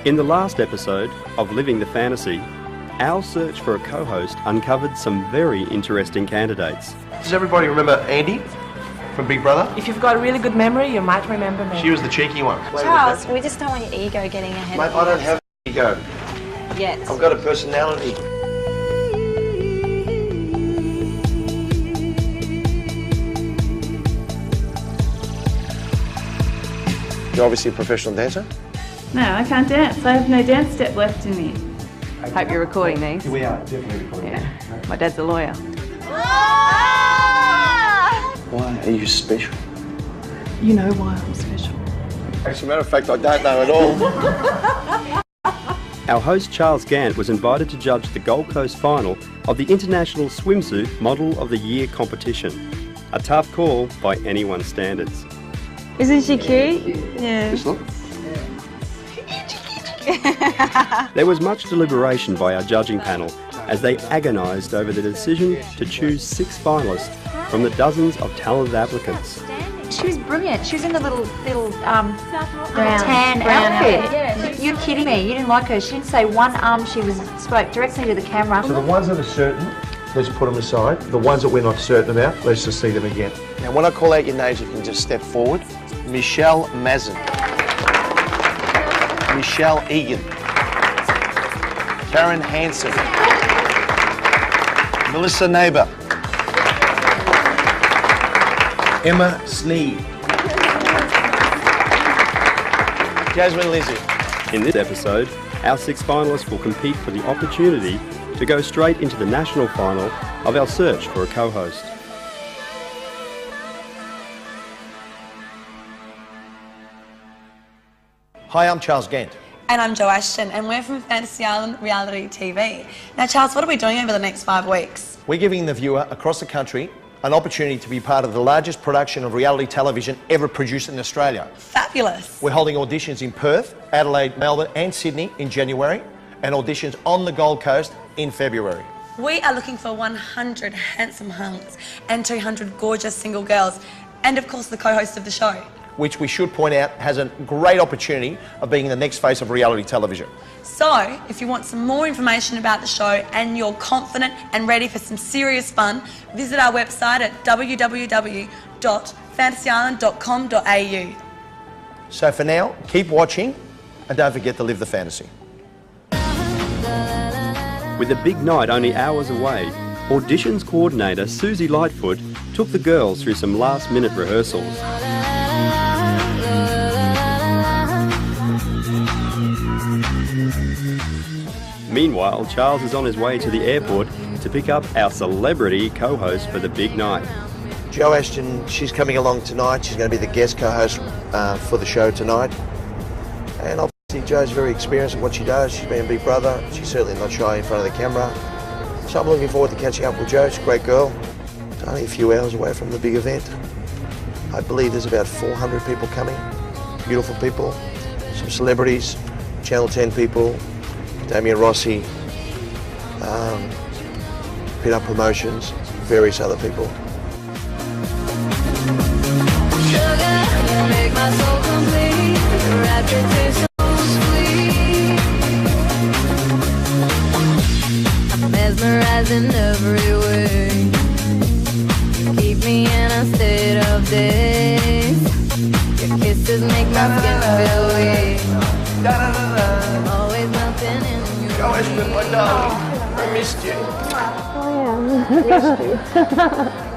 In the last episode of Living the Fantasy, our search for a co-host uncovered some very interesting candidates. Does everybody remember Andy from Big Brother? If you've got a really good memory, you might remember me. She was the cheeky one. Charles, we just don't want your ego getting ahead Mate, of you. I don't have an ego. Yet. I've got a personality. You're obviously a professional dancer? No, I can't dance. I have no dance step left in me. Hope you're recording these. We are, definitely recording. Yeah. My dad's a lawyer. Why are you special? You know why I'm special. As a matter of fact, I don't know at all. Our host Charles Gant was invited to judge the Gold Coast final of the International Swimsuit Model of the Year competition. A tough call by anyone's standards. Isn't she cute? Yeah. Just look. There was much deliberation by our judging panel as they agonised over the decision to choose 6 finalists from the dozens of talented applicants. She was brilliant. She was in the little tan outfit. Yeah. You're kidding me. You didn't like her. She didn't say one she spoke directly to the camera. So the ones that are certain, let's put them aside. The ones that we're not certain about, let's just see them again. Now, when I call out your names, you can just step forward. Michelle Mazin. Michelle Egan. Karen Hansen. Melissa Neighbour. Emma Sneed. Jasmine Lizzie. In this episode, our 6 finalists will compete for the opportunity to go straight into the national final of our search for a co-host. Hi, I'm Charles Gant. And I'm Jo Ashton, and we're from Fantasy Island Reality TV. Now, Charles, what are we doing over the next 5 weeks? We're giving the viewer across the country an opportunity to be part of the largest production of reality television ever produced in Australia. Fabulous. We're holding auditions in Perth, Adelaide, Melbourne and Sydney in January, and auditions on the Gold Coast in February. We are looking for 100 handsome hunks and 200 gorgeous single girls, and of course the co-host of the show. Which we should point out has a great opportunity of being the next face of reality television. So, if you want some more information about the show and you're confident and ready for some serious fun, visit our website at www.fantasyisland.com.au. So for now, keep watching and don't forget to live the fantasy. With the big night only hours away, auditions coordinator Susie Lightfoot took the girls through some last-minute rehearsals. Meanwhile, Charles is on his way to the airport to pick up our celebrity co-host for the big night. Jo Ashton, she's coming along tonight. She's going to be the guest co-host for the show tonight. And obviously Jo's very experienced in what she does. She's been a Big Brother. She's certainly not shy in front of the camera. So I'm looking forward to catching up with Jo. She's a great girl. It's only a few hours away from the big event. I believe there's about 400 people coming. Beautiful people. Some celebrities, Channel 10 people, Damien Rossi, Pit Up Promotions, various other people. Mesmerizing every way. Keep me in a state of daze. Your kisses make my skin feel weak. Always melting in your Jo Ashton, my darling, I missed you.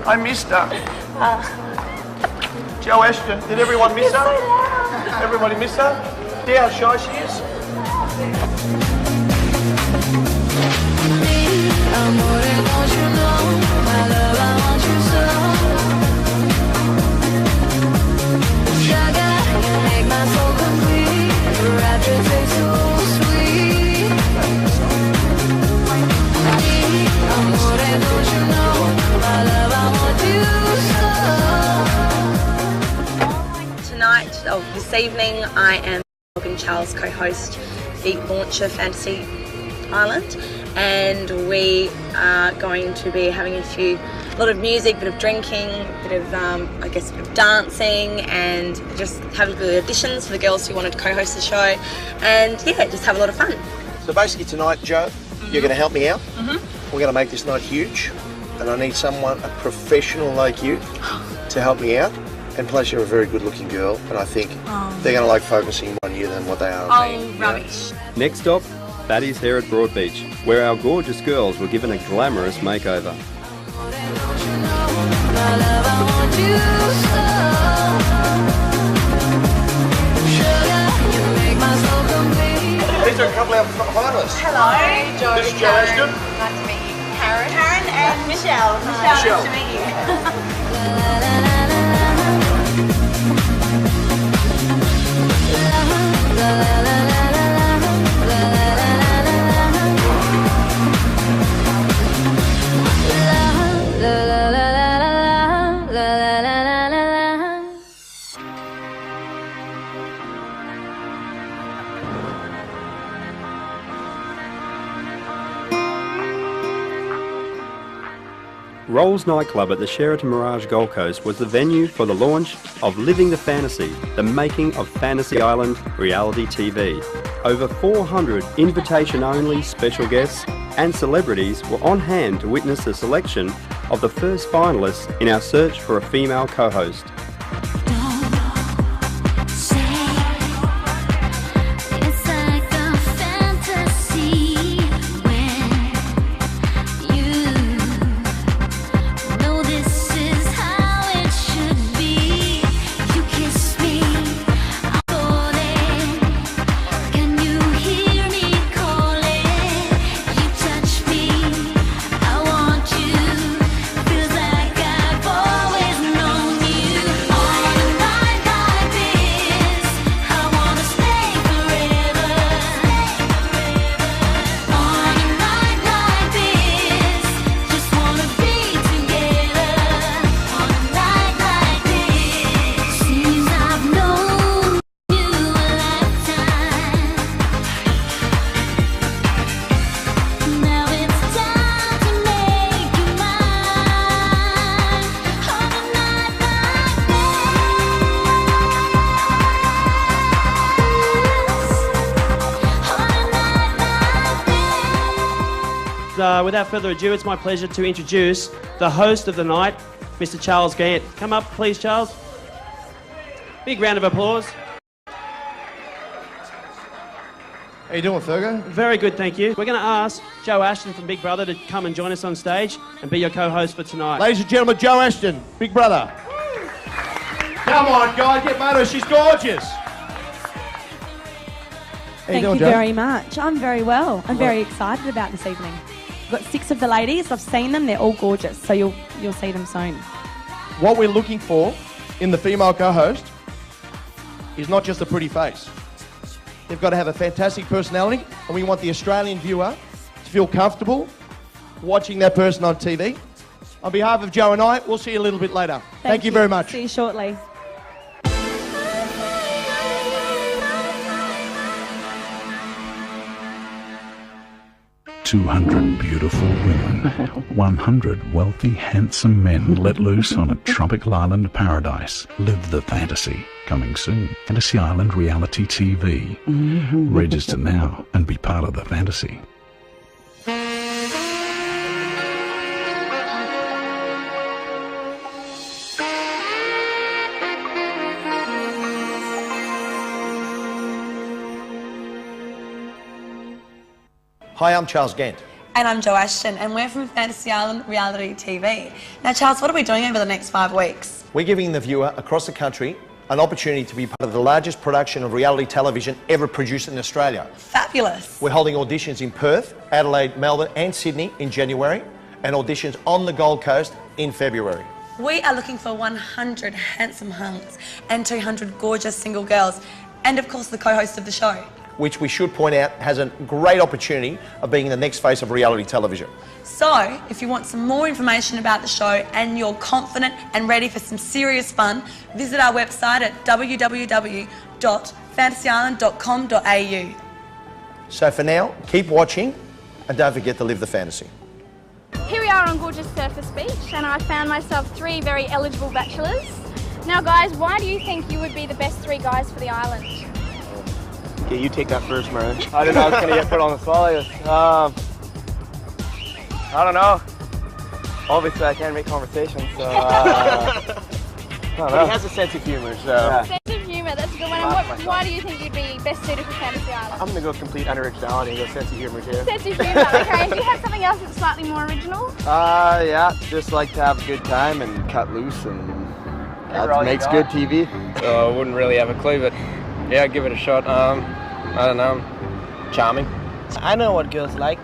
I missed her. Jo Ashton, did everyone miss her? Everybody miss her? See how shy she is? amore, don't you know? My love, I want you so. Sugar, you make my soul complete. Your rapture tastes so sweet. Amore, don't you know? My love, I want you so. Tonight, this evening, I am helping Charles co-host the launch of Fantasy Island, and we are going to be having a few a lot of music, a bit of drinking, a bit of, I guess, a bit of dancing, and just have the auditions for the girls who wanted to co-host the show, and yeah, just have a lot of fun. So basically tonight, Joe, you're going to help me out. We're going to make this night huge, and I need someone, a professional like you, to help me out. And plus, you're a very good-looking girl, and I think they're going to like focusing more on you than what they are on me. Oh, rubbish. Next stop, Fatty's Hair at Broadbeach, where our gorgeous girls were given a glamorous makeover. These are a couple of finalists. Hello, Joe. This is Joe Ashton. Nice to meet you. Karen and Michelle. Michelle. Nice to meet you. Rolls nightclub at the Sheraton Mirage Gold Coast was the venue for the launch of Living the Fantasy, the making of Fantasy Island reality TV. Over 400 invitation-only special guests and celebrities were on hand to witness the selection of the first finalists in our search for a female co-host. Without further ado, it's my pleasure to introduce the host of the night, Mr. Charles Gant. Come up, please, Charles. Big round of applause. How you doing, Fergo? Very good, thank you. We're going to ask Joe Ashton from Big Brother to come and join us on stage and be your co-host for tonight. Ladies and gentlemen, Joe Ashton, Big Brother. Come on, guys, get Moto. She's gorgeous. Thank you very much. I'm very well. I'm very excited about this evening. I've got 6 of the ladies. I've seen them. They're all gorgeous. So you'll see them soon. What we're looking for in the female co-host is not just a pretty face. They've got to have a fantastic personality, and we want the Australian viewer to feel comfortable watching that person on TV. On behalf of Joe and I, we'll see you a little bit later. Thank you very much. See you shortly. 200 beautiful women, 100 wealthy, handsome men let loose on a tropical island paradise. Live the fantasy. Coming soon. Fantasy Island Reality TV. Register now and be part of the fantasy. Hi, I'm Charles Gant. And I'm Joe Ashton, and we're from Fantasy Island Reality TV. Now, Charles, what are we doing over the next 5 weeks? We're giving the viewer across the country an opportunity to be part of the largest production of reality television ever produced in Australia. Fabulous. We're holding auditions in Perth, Adelaide, Melbourne and Sydney in January, and auditions on the Gold Coast in February. We are looking for 100 handsome hunks and 200 gorgeous single girls, and of course the co-host of the show. Which we should point out has a great opportunity of being the next face of reality television. So, if you want some more information about the show and you're confident and ready for some serious fun, visit our website at www.fantasyisland.com.au. So for now, keep watching and don't forget to live the fantasy. Here we are on gorgeous Surface Beach, and I found myself 3 very eligible bachelors. Now guys, why do you think you would be the best 3 guys for the island? Okay, you take that first, Murray. I don't know, I was going to get put on the spot like this. I don't know. Obviously, I can't make conversation, so I don't know. He has a sense of humour, so... Yeah. Sense of humour, that's a good one. And why do you think you'd be best suited for Fantasy Island? I'm going to go complete unoriginality and go sense of humour too. Sense of humour, okay. And do you have something else that's slightly more original? Yeah, just like to have a good time and cut loose, and that makes good TV. So I wouldn't really have a clue, but yeah, give it a shot. I don't know, charming. I know what girls like.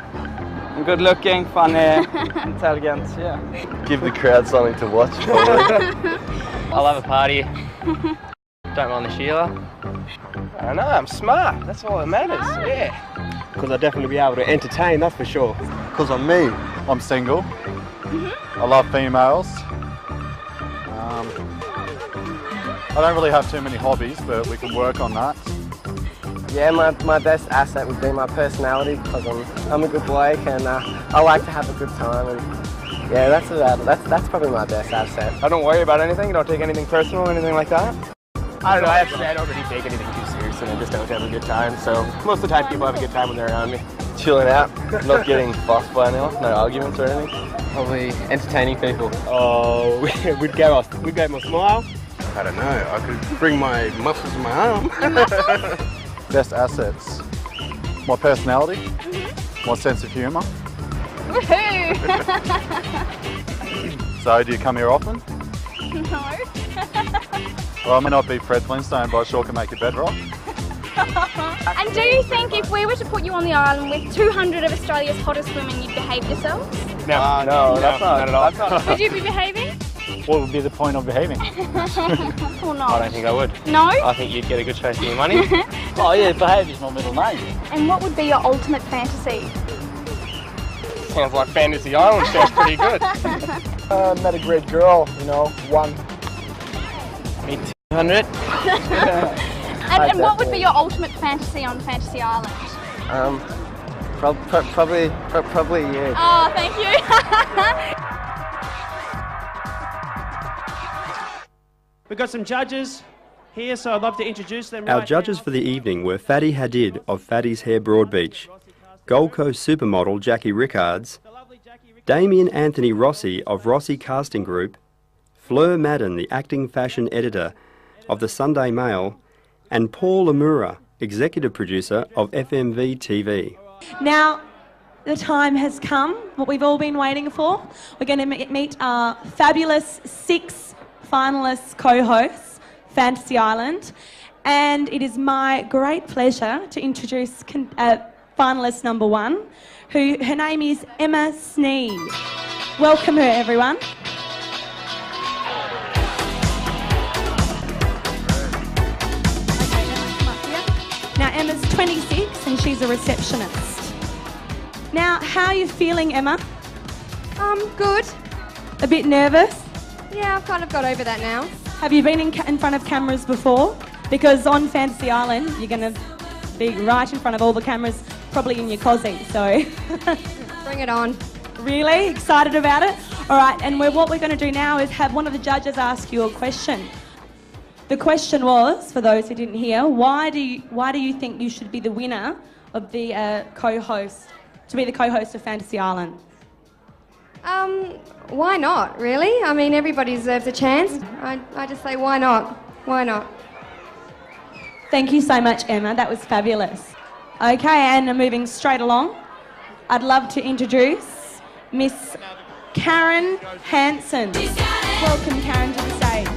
Good looking, funny, intelligent, yeah. Give the crowd something to watch. I'll have a party. Don't mind the Sheila. I don't know, I'm smart, that's all that matters, yeah. Because I'll definitely be able to entertain, that's for sure. Because I'm me. I'm single. I love females. I don't really have too many hobbies, but we can work on that. Yeah, my best asset would be my personality, because I'm a good bloke and I like to have a good time, and yeah, that's probably my best asset. I don't worry about anything, don't take anything personal or anything like that. I don't know, I have to say I don't really take anything too seriously, and I just don't have a good time, so most of the time people have a good time when they're around me. Chilling out, not getting fussed by anyone, no arguments or anything. Probably entertaining people. Oh, we'd go my smile. I don't know, I could bring my muscles in my arm. Best assets, my personality, my sense of humour. Woohoo! So, do you come here often? No. Well, I may not be Fred Flintstone, but I sure can make your bed rock. And do you think if we were to put you on the island with 200 of Australia's hottest women, you'd behave yourselves? No, that's not at all. Would you be behaving? What would be the point of behaving? Or not? I don't think I would. No? I think you'd get a good chase for your money. Oh yeah, behaviour's my middle name. And what would be your ultimate fantasy? Sounds like Fantasy Island, sounds pretty good. Met a great girl, you know, one. Me 200. And what would be your ultimate fantasy on Fantasy Island? Probably you. Oh, thank you. We've got some judges here, so I'd love to introduce them. Our judges for the evening were Fatty Hadid of Fatty's Hair Broadbeach, Gold Coast supermodel Jackie Rickards, Damien Anthony Rossi of Rossi Casting Group, Fleur Madden, the acting fashion editor of the Sunday Mail, and Paul Amura, executive producer of FMV TV. Now, the time has come, what we've all been waiting for. We're going to meet our fabulous 6 finalist co-hosts, Fantasy Island, and it is my great pleasure to introduce finalist number 1, her name is Emma Sneed. Welcome her, everyone. Now Emma's 26 and she's a receptionist. Now, how are you feeling, Emma? Good. A bit nervous? Yeah, I've kind of got over that now. Have you been in front of cameras before? Because on Fantasy Island, you're going to be right in front of all the cameras, probably in your cosy, so... Bring it on. Really? Excited about it? All right, and what we're going to do now is have one of the judges ask you a question. The question was, for those who didn't hear, why do you think you should be the winner of the co-host, to be the co-host of Fantasy Island? Why not, really? I mean, everybody deserves a chance. I just say, why not? Why not? Thank you so much, Emma. That was fabulous. Okay, and moving straight along, I'd love to introduce Miss Karen Hansen. Welcome, Karen, to the stage.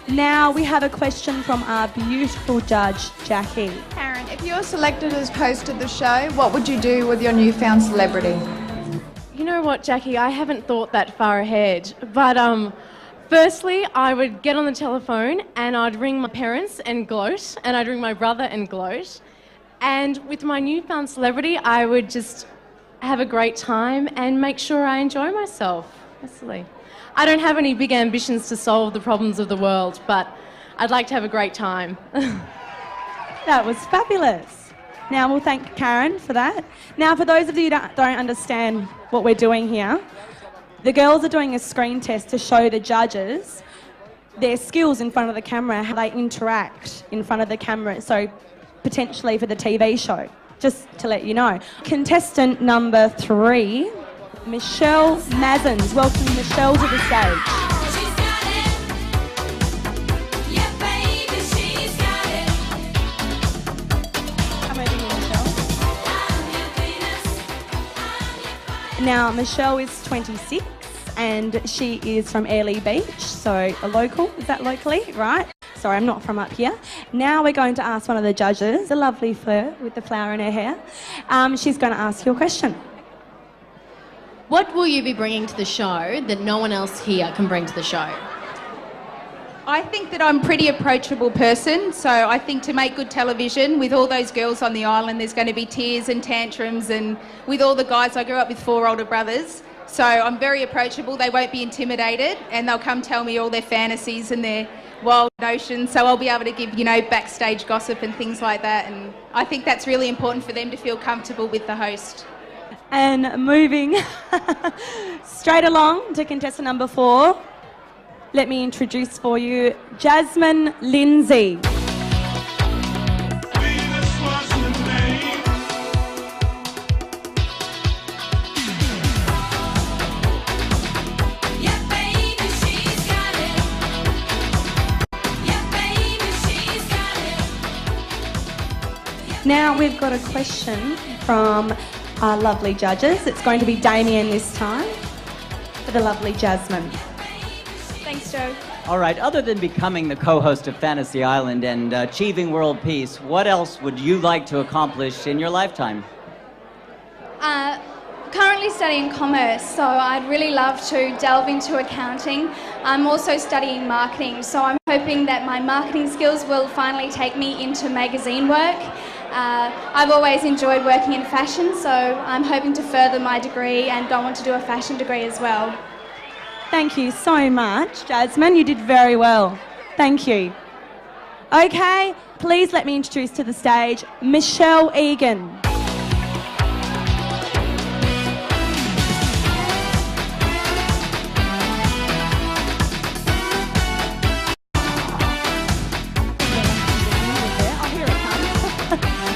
Now we have a question from our beautiful judge, Jackie. Karen, if you're selected as host of the show, what would you do with your newfound celebrity? You know what, Jackie, I haven't thought that far ahead, but firstly, I would get on the telephone and I'd ring my parents and gloat, and I'd ring my brother and gloat, and with my newfound celebrity, I would just have a great time and make sure I enjoy myself. Wesley. I don't have any big ambitions to solve the problems of the world, but I'd like to have a great time. That was fabulous. Now we'll thank Karen for that. Now for those of you that don't understand what we're doing here, the girls are doing a screen test to show the judges their skills in front of the camera, how they interact in front of the camera, so potentially for the TV show, just to let you know. Contestant number 3, Michelle Mazins. Welcome Michelle to the stage. Now, Michelle is 26 and she is from Airlie Beach, so a local. Is that locally? Right. Sorry, I'm not from up here. Now we're going to ask one of the judges, a lovely flirt with the flower in her hair. She's going to ask you a question. What will you be bringing to the show that no one else here can bring to the show? I think that I'm a pretty approachable person, so I think to make good television, with all those girls on the island, there's going to be tears and tantrums, and with all the guys, I grew up with 4 older brothers, so I'm very approachable. They won't be intimidated, and they'll come tell me all their fantasies and their wild notions, so I'll be able to give, you know, backstage gossip and things like that, and I think that's really important for them to feel comfortable with the host. And moving straight along to contestant number 4, let me introduce for you Jasmine Lindsay. Now we've got a question from our lovely judges. It's going to be Damien this time for the lovely Jasmine. Thanks, Joe. All right, other than becoming the co-host of Fantasy Island and achieving world peace, what else would you like to accomplish in your lifetime? Currently studying commerce, so I'd really love to delve into accounting. I'm also studying marketing, so I'm hoping that my marketing skills will finally take me into magazine work. I've always enjoyed working in fashion, so I'm hoping to further my degree and go on to do a fashion degree as well. Thank you so much, Jasmine. You did very well. Thank you. Okay, please let me introduce to the stage Michelle Egan.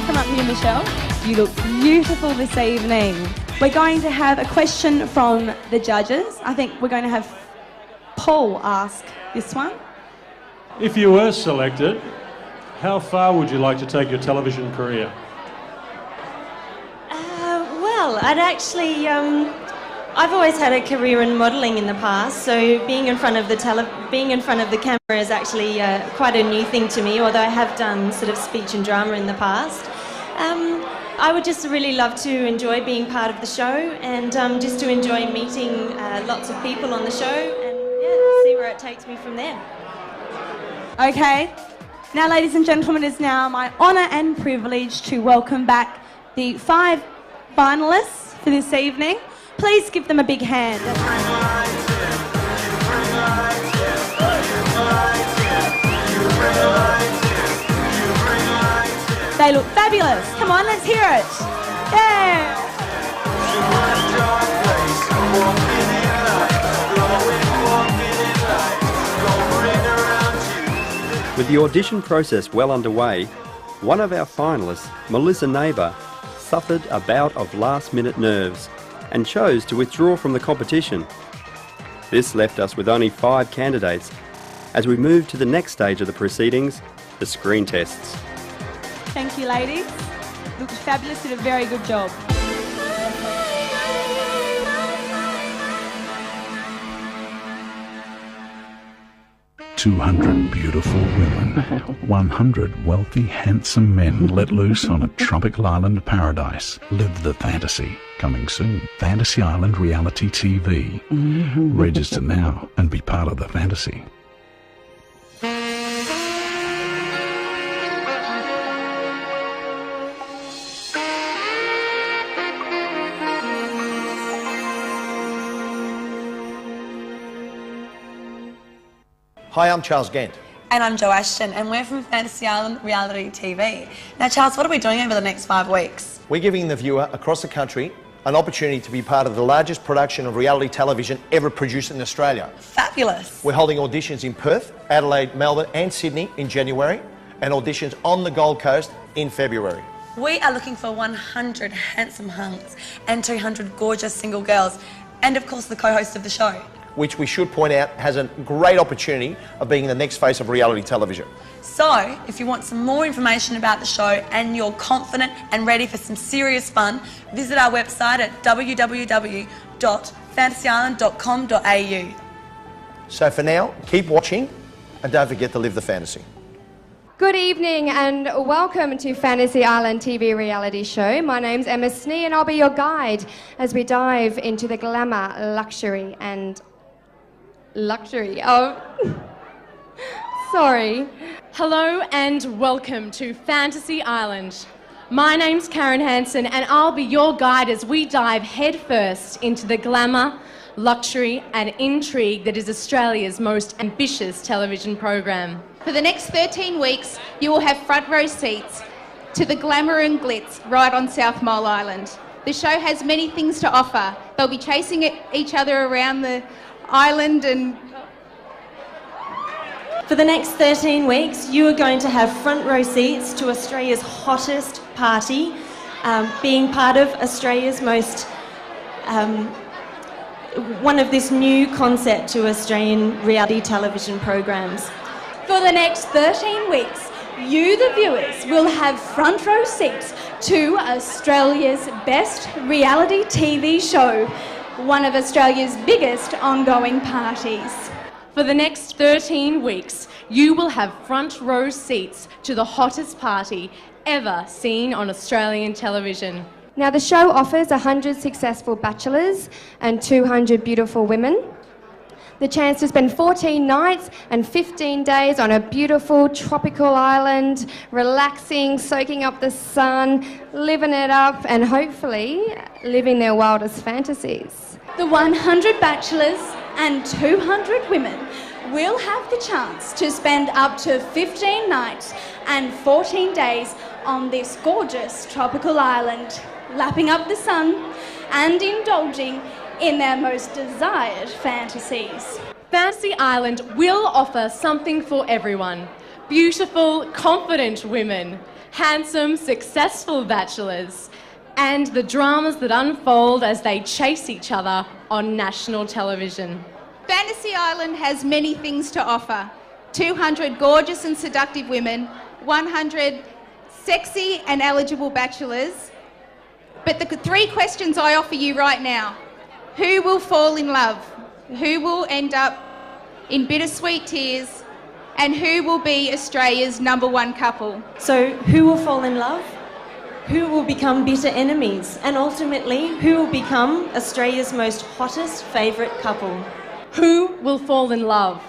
Come up here, Michelle. You look beautiful this evening. We're going to have a question from the judges. I think we're going to have Paul ask this one. If you were selected, how far would you like to take your television career? Well, I'd actually, I've always had a career in modelling in the past, so being in front of the camera is actually quite a new thing to me, although I have done sort of speech and drama in the past. I would just really love to enjoy being part of the show and just to enjoy meeting lots of people on the show and see where it takes me from there. Okay. Now, ladies and gentlemen, it is now my honour and privilege to welcome back the 5 finalists for this evening. Please give them a big hand. They look fabulous. Come on, let's hear it. Yeah. With the audition process well underway, one of our finalists, Melissa Neighbour, suffered a bout of last-minute nerves and chose to withdraw from the competition. This left us with only 5 candidates as we move to the next stage of the proceedings, the screen tests. Thank you, ladies. Looked fabulous, did a very good job. "200 beautiful women, 100 wealthy, handsome men let loose on a tropical island paradise. Live the fantasy." Coming soon. Fantasy Island Reality TV. Register now and be part of the fantasy. Hi, I'm Charles Gant. And I'm Jo Ashton, and we're from Fantasy Island Reality TV. Now, Charles, what are we doing over the next 5 weeks? We're giving the viewer across the country an opportunity to be part of the largest production of reality television ever produced in Australia. Fabulous. We're holding auditions in Perth, Adelaide, Melbourne and Sydney in January, and auditions on the Gold Coast in February. We are looking for 100 handsome hunks and 200 gorgeous single girls, and of course the co-host of the show. Which we should point out has a great opportunity of being the next face of reality television. So, if you want some more information about the show and you're confident and ready for some serious fun, visit our website at www.fantasyisland.com.au. So for now, keep watching and don't forget to live the fantasy. Good evening and welcome to Fantasy Island TV reality show. My name's Emma Snee and I'll be your guide as we dive into the glamour, luxury of... Sorry. Hello and welcome to Fantasy Island. My name's Karen Hansen and I'll be your guide as we dive headfirst into the glamour, luxury and intrigue that is Australia's most ambitious television program. For the next 13 weeks, you will have front row seats to the glamour and glitz right on South Mole Island. The show has many things to offer. They'll be chasing each other around the island and... For the next 13 weeks, you are going to have front row seats to Australia's hottest party, being part of Australia's most... one of this new concept to Australian reality television programs. For the next 13 weeks, you, the viewers, will have front row seats to Australia's best reality TV show, one of Australia's biggest ongoing parties. For the next 13 weeks, you will have front row seats to the hottest party ever seen on Australian television. Now the show offers 100 successful bachelors and 200 beautiful women. The chance to spend 14 nights and 15 days on a beautiful tropical island, relaxing, soaking up the sun, living it up and hopefully living their wildest fantasies. The 100 bachelors and 200 women will have the chance to spend up to 15 nights and 14 days on this gorgeous tropical island, lapping up the sun and indulging in their most desired fantasies. Fantasy Island will offer something for everyone. Beautiful, confident women, handsome, successful bachelors, and the dramas that unfold as they chase each other on national television. Fantasy Island has many things to offer. 200 gorgeous and seductive women, 100 sexy and eligible bachelors. But the 3 questions I offer you right now: who will fall in love? Who will end up in bittersweet tears? And who will be Australia's #1 couple? So who will fall in love? Who will become bitter enemies? And ultimately, who will become Australia's most hottest favourite couple? Who will fall in love?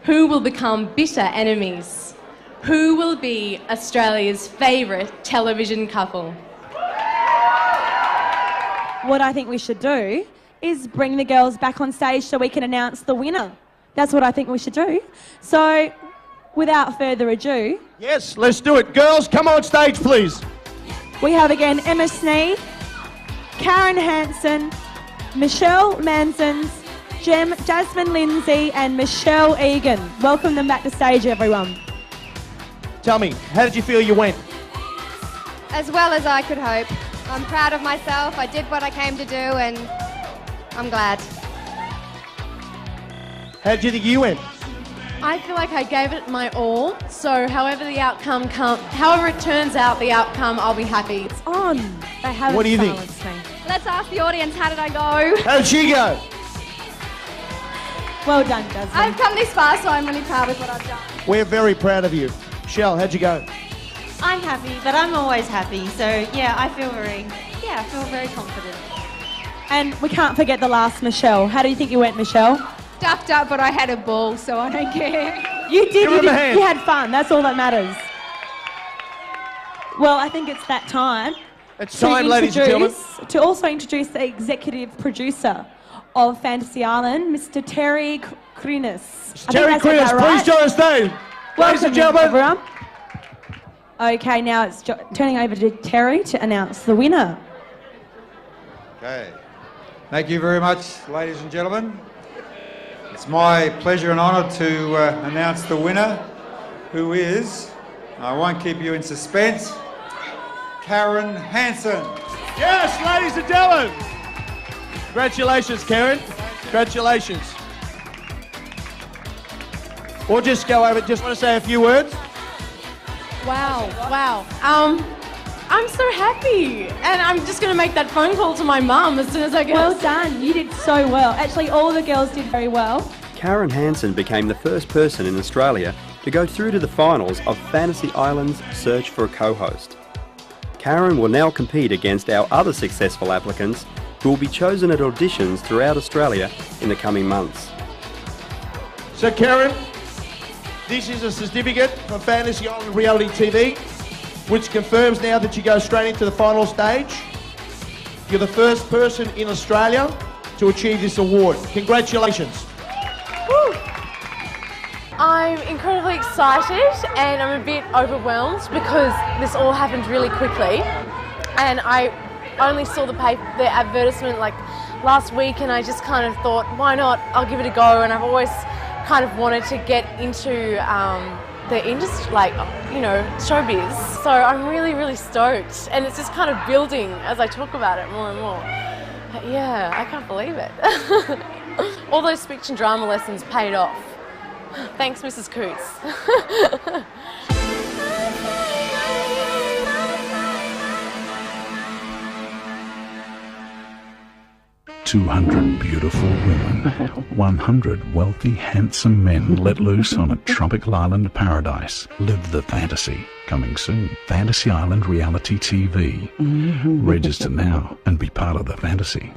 Who will become bitter enemies? Who will be Australia's favourite television couple? What I think we should do is bring the girls back on stage so we can announce the winner. That's what I think we should do. So, without further ado... Yes, let's do it. Girls, come on stage, please. We have again Emma Snee, Karen Hansen, Michelle Mansons, Jasmine Lindsay and Michelle Egan. Welcome them back to stage, everyone. Tell me, how did you feel you went? As well as I could hope. I'm proud of myself. I did what I came to do and I'm glad. How did you think you went? I feel like I gave it my all, so however it turns out, the outcome, I'll be happy. It's on. They haven't What do you think? silenced me. Let's ask the audience, how did I go? How did she go? Well done, Jasmine. I've come this far, so I'm really proud of what I've done. We're very proud of you. Michelle, how'd you go? I'm happy, but I'm always happy. So yeah, I feel very confident. And we can't forget the last Michelle. How do you think you went, Michelle? Stuffed up, but I had a ball, so I don't care. You did. Give her a hand. You had fun. That's all that matters. Well, I think it's that time. It's time, ladies and gentlemen. To also introduce the executive producer of Fantasy Island, Mr. Terry Krinis. Terry Krinis, please join us stage. Ladies and gentlemen. Everyone. Okay, now it's turning over to Terry to announce the winner. Okay. Thank you very much, ladies and gentlemen. It's my pleasure and honour to announce the winner, who is, I won't keep you in suspense, Karen Hansen. Yes, ladies and gentlemen. Congratulations, Karen. Congratulations. We'll just go over, just want to say a few words. Wow, wow. I'm so happy. And I'm just going to make that phone call to my mum as soon as I get. Well done. You did so well. Actually, all the girls did very well. Karen Hansen became the first person in Australia to go through to the finals of Fantasy Island's Search for a Co-Host. Karen will now compete against our other successful applicants who will be chosen at auditions throughout Australia in the coming months. So Karen, this is a certificate from Fantasy Island Reality TV, which confirms now that you go straight into the final stage. You're the first person in Australia to achieve this award. Congratulations. Woo. I'm incredibly excited and I'm a bit overwhelmed because this all happened really quickly, and I only saw the advertisement like last week, and I just kind of thought, why not? I'll give it a go. And I've always kind of wanted to get into the industry, like, you know, showbiz. So I'm really, really stoked, and it's just kind of building as I talk about it more and more. But yeah, I can't believe it. All those speech and drama lessons paid off. Thanks, Mrs. Coots. 200 beautiful women, 100 wealthy, handsome men let loose on a tropical island paradise. Live the fantasy. Coming soon. Fantasy Island Reality TV. Register now and be part of the fantasy.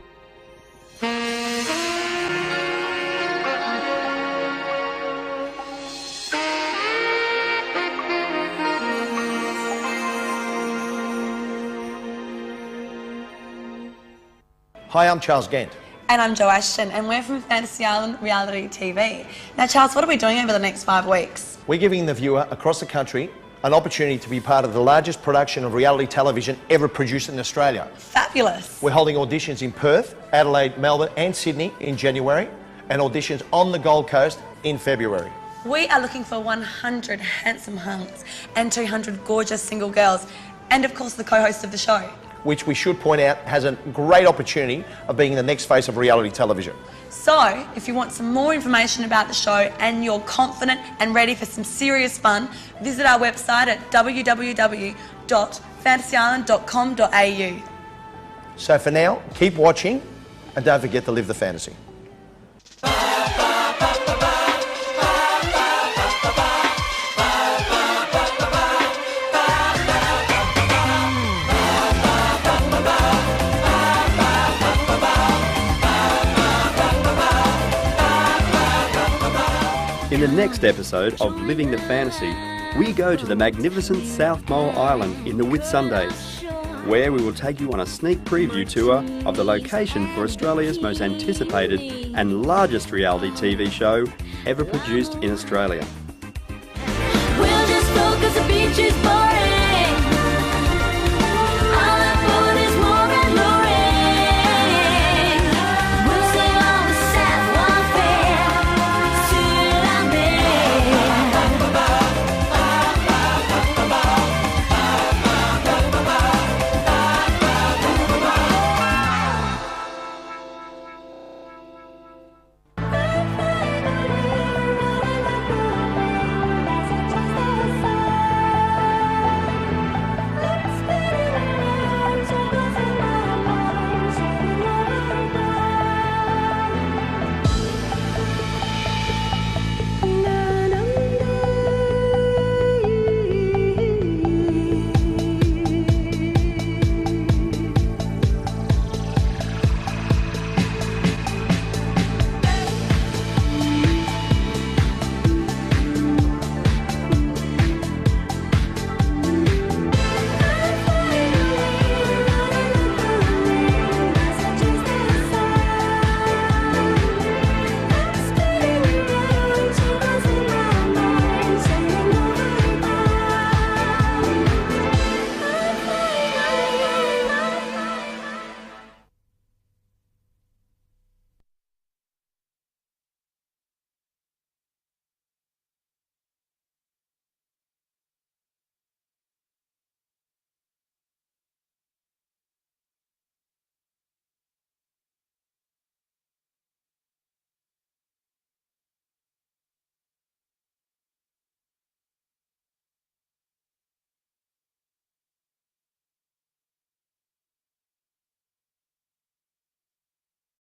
Hi, I'm Charles Gant. And I'm Jo Ashton, and we're from Fantasy Island Reality TV. Now, Charles, what are we doing over the next 5 weeks? We're giving the viewer across the country an opportunity to be part of the largest production of reality television ever produced in Australia. Fabulous. We're holding auditions in Perth, Adelaide, Melbourne and Sydney in January, and auditions on the Gold Coast in February. We are looking for 100 handsome hunks and 200 gorgeous single girls, and of course the co-host of the show. Which we should point out has a great opportunity of being the next face of reality television. So, if you want some more information about the show and you're confident and ready for some serious fun, visit our website at www.fantasyisland.com.au. So for now, keep watching and don't forget to live the fantasy. In the next episode of Living the Fantasy, we go to the magnificent South Mole Island in the Whitsundays, where we will take you on a sneak preview tour of the location for Australia's most anticipated and largest reality TV show ever produced in Australia.